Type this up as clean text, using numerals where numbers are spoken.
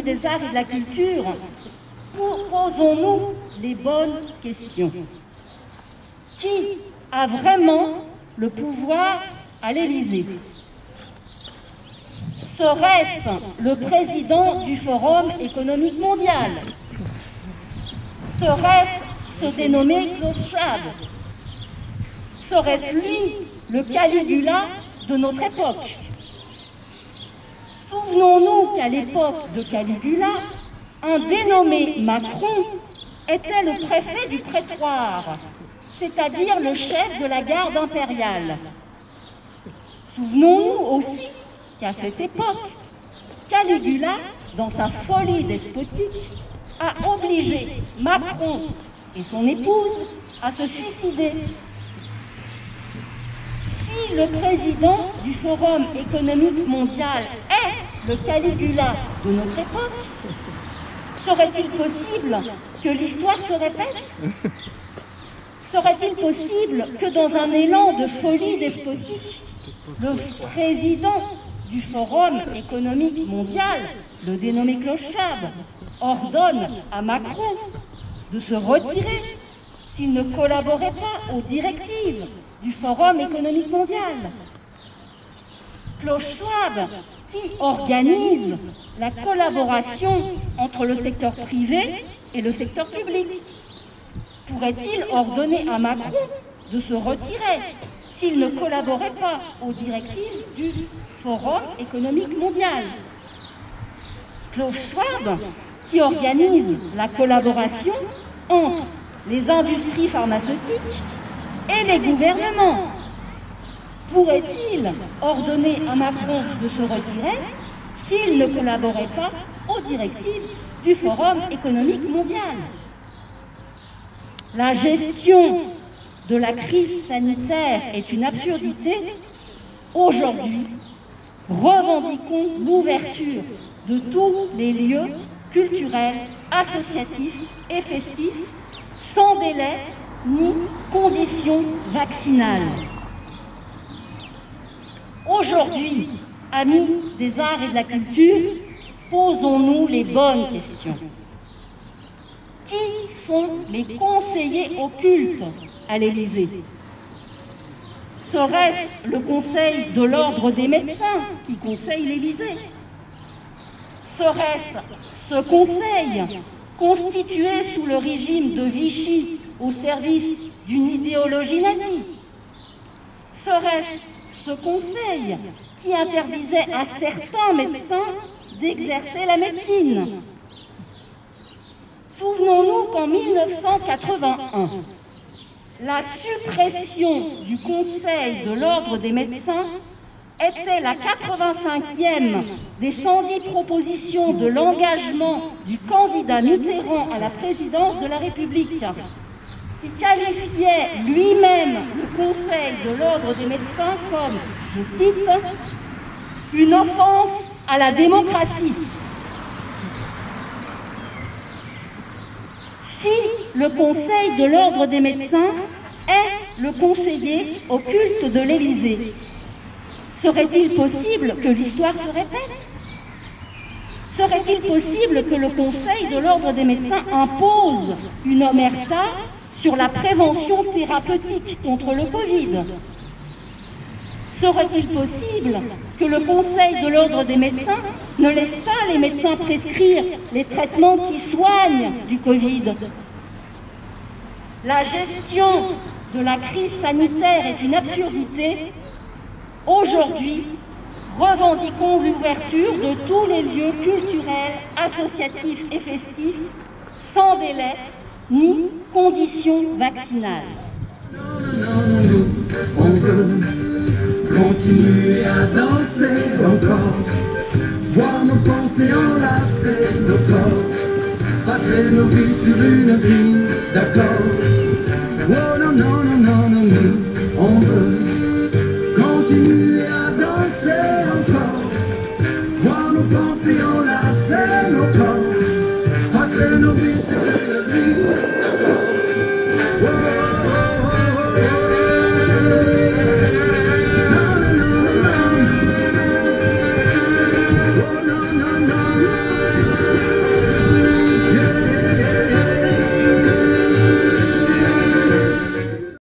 des Arts et de la Culture, posons-nous les bonnes questions. Qui a vraiment le pouvoir à l'Élysée? Serait-ce le président du Forum économique mondial? Serait-ce ce dénommé Klaus Schwab? Serait-ce lui le Caligula de notre époque? Souvenons-nous qu'à l'époque de Caligula, un dénommé Macron était le préfet du prétoire, c'est-à-dire le chef de la garde impériale. Souvenons-nous aussi qu'à cette époque, Caligula, dans sa folie despotique, a obligé Macron et son épouse à se suicider. Si le président du Forum économique mondial est le Caligula de notre époque, serait-il possible que l'histoire se répète? Serait-il possible que dans un élan de folie despotique, le président du Forum économique mondial, le dénommé Klaus Schwab, ordonne à Macron de se retirer s'il ne collaborait pas aux directives du Forum économique mondial? Klaus Schwab, qui organise la collaboration entre le secteur privé et le secteur public, pourrait-il ordonner à Macron de se retirer s'il ne collaborait pas aux directives du Forum économique mondial? Klaus Schwab, qui organise la collaboration entre les industries pharmaceutiques et les gouvernements, pourrait-il ordonner à Macron de se retirer s'il ne collaborait pas aux directives du Forum économique mondial? La gestion de la crise sanitaire est une absurdité. Aujourd'hui, revendiquons l'ouverture de tous les lieux culturels, associatifs et festifs, sans délai ni conditions vaccinales. Aujourd'hui, amis des arts et de la culture, posons-nous les bonnes questions. Qui sont les conseillers occultes à l'Élysée? Serait-ce le Conseil de l'Ordre des médecins qui conseille l'Élysée? Serait-ce ce conseil constitué sous le régime de Vichy au service d'une idéologie nazie? Serait-ce ce conseil qui interdisait à certains médecins d'exercer la médecine? Souvenons-nous qu'en 1981, la suppression du Conseil de l'Ordre des médecins était la 85e des 110 propositions de l'engagement du candidat Mitterrand à la présidence de la République, qui qualifiait lui-même le Conseil de l'Ordre des médecins comme, je cite, « une offense à la démocratie ». Si le Conseil de l'Ordre des médecins est le conseiller occulte de l'Élysée, serait-il possible que l'histoire se répète? Serait-il possible que le Conseil de l'Ordre des médecins impose une omerta sur la prévention thérapeutique contre le Covid? Serait-il possible que le Conseil de l'Ordre des médecins ne laisse pas les médecins prescrire les traitements qui soignent du Covid? La gestion de la crise sanitaire est une absurdité. Aujourd'hui, revendiquons l'ouverture de tous les lieux culturels, associatifs et festifs, sans délai ni conditions vaccinales. On veut continuer à danser encore, voir nos pensées enlacer nos corps, passer nos vies sur une grille d'accord. Oh non, non, non, non, non, non, on veut continuer à danser encore, voir nos pensées enlacer nos corps, passer nos vies sur